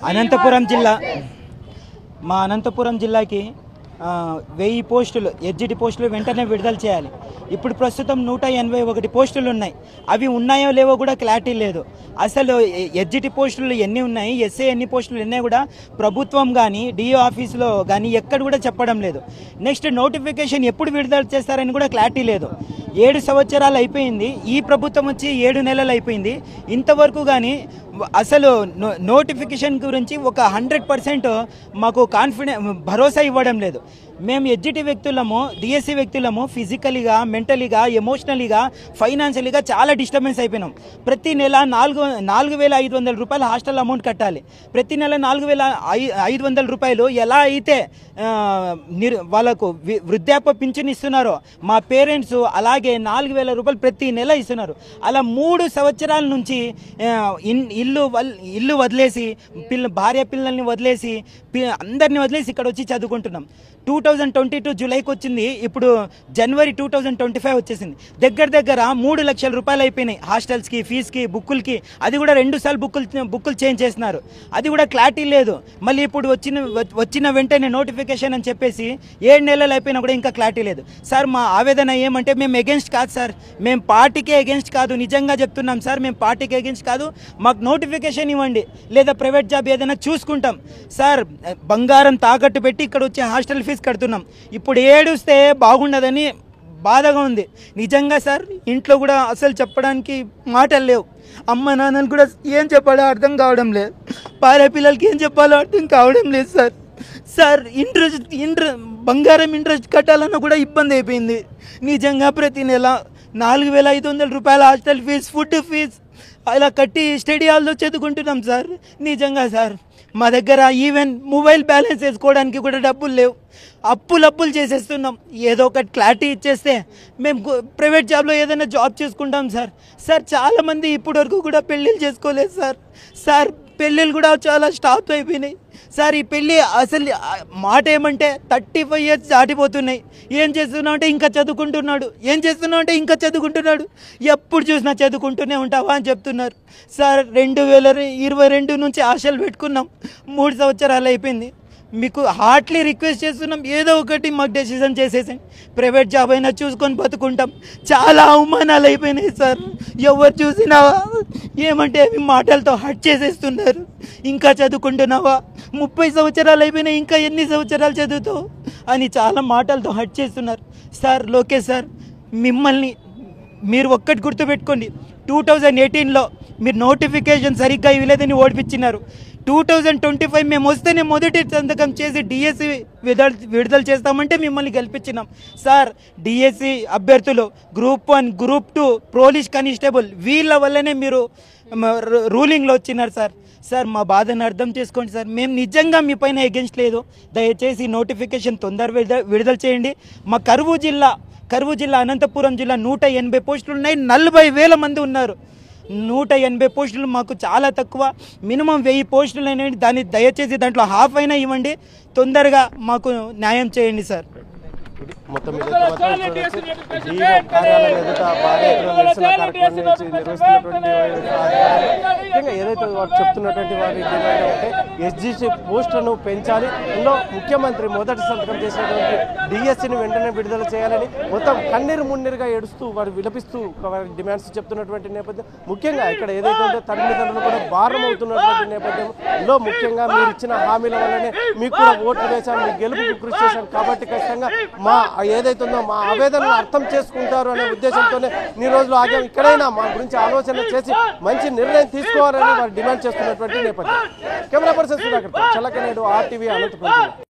అనంతపురం జిల్లా మా అనంతపురం జిల్లాకి 1000 పోస్టులు ఎడ్జిటి పోస్టులు వెంటనే విడుదల చేయాలి. ఇప్పుడు ప్రస్తుతం 181 పోస్టులు ఉన్నాయి. అవి ఉన్నాయో లేవో కూడా క్లారిటీ లేదు. అసలు ఎడ్జిటి పోస్టులు ఎన్ని ఉన్నాయి, ఎస్ఏ ఎన్ని పోస్టులు ఉన్నాయి కూడా ప్రభుత్వం కానీ డిఓ ఆఫీసులో కానీ ఎక్కడ కూడా చెప్పడం లేదు. నెక్స్ట్ నోటిఫికేషన్ ఎప్పుడు విడుదల చేస్తారని కూడా క్లారిటీ లేదు. 7 సంవత్సరాలు అయిపోయింది, ఈ ప్రభుత్వం వచ్చి 7 నెలలు అయిపోయింది. ఇంతవరకు కానీ అసలు నోటిఫికేషన్ గురించి ఒక 100% మాకు భరోసా ఇవ్వడం లేదు. మేము ఎడ్జిటి వ్యక్తులము, డిఎస్సి వ్యక్తులము ఫిజికలీగా, మెంటలీగా, ఎమోషనలీగా, ఫైనాన్షియలీగా చాలా డిస్టర్బెన్స్ అయిపోయినాం. ప్రతి నెల 4,500 రూపాయలు హాస్టల్ అమౌంట్ కట్టాలి. ప్రతి నెల 4,500 రూపాయలు ఎలా అయితే వాళ్ళకు వృద్ధాప్య పింఛన్ ఇస్తున్నారో మా పేరెంట్స్ అలాగే 4,000 రూపాయలు ప్రతి నెల ఇస్తున్నారు. అలా 3 సంవత్సరాల నుంచి ఇల్లు వదిలేసి భార్య పిల్లల్ని వదిలేసి అందరిని వదిలేసి ఇక్కడ వచ్చి చదువుకుంటున్నాం. 2022 జూలైకి వచ్చింది, ఇప్పుడు జనవరి 2025 వచ్చేసింది. దగ్గర 3 లక్షల రూపాయలు అయిపోయినాయి హాస్టల్స్కి, ఫీజుకి, బుక్కులకి. అది కూడా 2 సార్లు బుక్కులు చేంజ్ చేస్తున్నారు. అది కూడా క్లారిటీ లేదు. మళ్ళీ ఇప్పుడు వచ్చిన వెంటనే నోటిఫికేషన్ అని చెప్పేసి 7 నెలలు అయిపోయినా కూడా ఇంకా క్లారిటీ లేదు. సార్ మా ఆవేదన ఏమంటే మేము ఎగెన్స్ట్ కాదు సార్, మేము పార్టీకే ఎగెన్స్ట్ కాదు, నిజంగా చెప్తున్నాం సార్, మేము పార్టీకి ఎగెన్స్ట్ కాదు. మాకు నోటిఫికేషన్ ఇవ్వండి, లేదా ప్రైవేట్ జాబ్ ఏదైనా చూసుకుంటాం సార్. బంగారం తాకట్టు పెట్టి ఇక్కడ వచ్చే హాస్టల్ ఫీజు కడుతున్నాం. ఇప్పుడు ఏడుస్తే బాగుండదని బాధగా ఉంది నిజంగా సార్. ఇంట్లో కూడా అసలు చెప్పడానికి మాటలు లేవు. అమ్మ నాన్నలు కూడా ఏం చెప్పాలో అర్థం కావడం లేదు. భార్య పిల్లలకి ఏం చెప్పాలో అర్థం కావడం లేదు సార్. సార్ బంగారం ఇంట్రెస్ట్ కట్టాలన్నా కూడా ఇబ్బంది అయిపోయింది. నిజంగా ప్రతి నెల 4,500 రూపాయల హాస్టల్ ఫీజు, ఫుడ్ ఫీజు అలా కట్టి స్టడీ హాల్లో చదువుకుంటున్నాం సార్. నిజంగా సార్ మా దగ్గర ఈవెన్ మొబైల్ బ్యాలెన్స్ వేసుకోవడానికి కూడా డబ్బులు లేవు. అప్పులు చేసేస్తున్నాం. ఏదో ఒకటి క్లారిటీ ఇచ్చేస్తే మేము ప్రైవేట్ జాబ్లో ఏదైనా జాబ్ చేసుకుంటాం సార్. సార్ చాలామంది ఇప్పటివరకు కూడా పెళ్ళిళ్ళు చేసుకోలేదు సార్. పెళ్ళిళ్ళు కూడా చాలా స్టాప్ అయిపోయినాయి సార్. ఈ పెళ్ళి అసలు మాట ఏమంటే 35 ఇయర్స్ దాటిపోతున్నాయి. ఏం చేస్తున్నావు అంటే ఇంకా చదువుకుంటున్నాడు, ఏం చేస్తున్నావు అంటే ఇంకా చదువుకుంటున్నాడు, ఎప్పుడు చూసినా చదువుకుంటూనే ఉంటావా అని చెప్తున్నారు సార్. 2022 నుంచి ఆశలు పెట్టుకున్నాం, 3 సంవత్సరాలు అయిపోయింది. మీకు హార్ట్లీ రిక్వెస్ట్ చేస్తున్నాం, ఏదో ఒకటి మాకు డెసిషన్ చేసేసండి. ప్రైవేట్ జాబ్ అయినా చూసుకొని బతుకుంటాం. చాలా అవమానాలు అయిపోయినాయి సార్. ఎవరు చూసినా ఏమంటే అవి మాటలతో హర్ట్ చేసేస్తున్నారు. ఇంకా చదువుకుంటున్నావా, 30 సంవత్సరాలు అయిపోయినాయి, ఇంకా ఎన్ని సంవత్సరాలు చదువుతావు అని చాలా మాటలతో హర్ట్ చేస్తున్నారు సార్. లోకేష్ సార్, మిమ్మల్ని మీరు ఒక్కటి గుర్తుపెట్టుకోండి. 2018లో మీరు నోటిఫికేషన్ సరిగ్గా ఇవ్వలేదని ఓడిపించినారు. 2025 మేము వస్తేనే మొదటి సంతకం చేసి డిఎస్సి విడుదల చేస్తామంటే మిమ్మల్ని గెలిపించినాం సార్. డిఎస్సి అభ్యర్థులు గ్రూప్ 1, గ్రూప్ 2, పోలీస్ కానిస్టేబుల్ వీళ్ళ వల్లనే మీరు రూలింగ్లో వచ్చినారు సార్. సార్ మా బాధను అర్థం చేసుకోండి సార్. మేము నిజంగా మీ పైన ఎగెన్స్ట్ లేదు. దయచేసి నోటిఫికేషన్ తొందరగా విడుదల చేయండి. మా కరువు జిల్లా అనంతపురం జిల్లా 180 పోస్టులు ఉన్నాయి. 40,000 మంది ఉన్నారు. 180 పోస్టులు మాకు చాలా తక్కువ. మినిమం 1000 పోస్టులు అనేవి దాన్ని దయచేసి దాంట్లో హాఫ్ అయినా ఇవ్వండి. తొందరగా మాకు న్యాయం చేయండి సార్. మొత్తం ఏదైతే వారు చెప్తున్నటువంటి వారి డిమాండ్ అంటే ఎస్జిసి పోస్టులను పెంచాలి. ఇందులో ముఖ్యమంత్రి మొదటి సంతకం చేసినటువంటి డిఎస్సిని వెంటనే విడుదల చేయాలని మొత్తం కన్నీరు మున్నీరుగా ఏడుస్తూ వారు విలపిస్తూ వారి డిమాండ్స్ చెప్తున్నటువంటి నేపథ్యం. ముఖ్యంగా ఇక్కడ ఏదైతే ఉందో తల్లిదండ్రులు కూడా భారం అవుతున్నటువంటి నేపథ్యంలో ముఖ్యంగా మీరు ఇచ్చిన హామీల వల్లనే మీకు కూడా ఓట్లు వేశాను, మీ గెలుపుకు కృషి చేశాను కాబట్టి ఖచ్చితంగా మా ఏదైతే ఉందో మా ఆవేదనను అర్థం చేసుకుంటారు అనే ఉద్దేశంతోనే ఈ రోజులు ఆగాం. ఇక్కడైనా మా గురించి ఆలోచన చేసి మంచి నిర్ణయం తీసుకోవాలని వారు డిమాండ్ చేస్తున్నటువంటి నేపథ్యం. Camera person Sudhakar, Challakanedu, RTV, Anantapuram.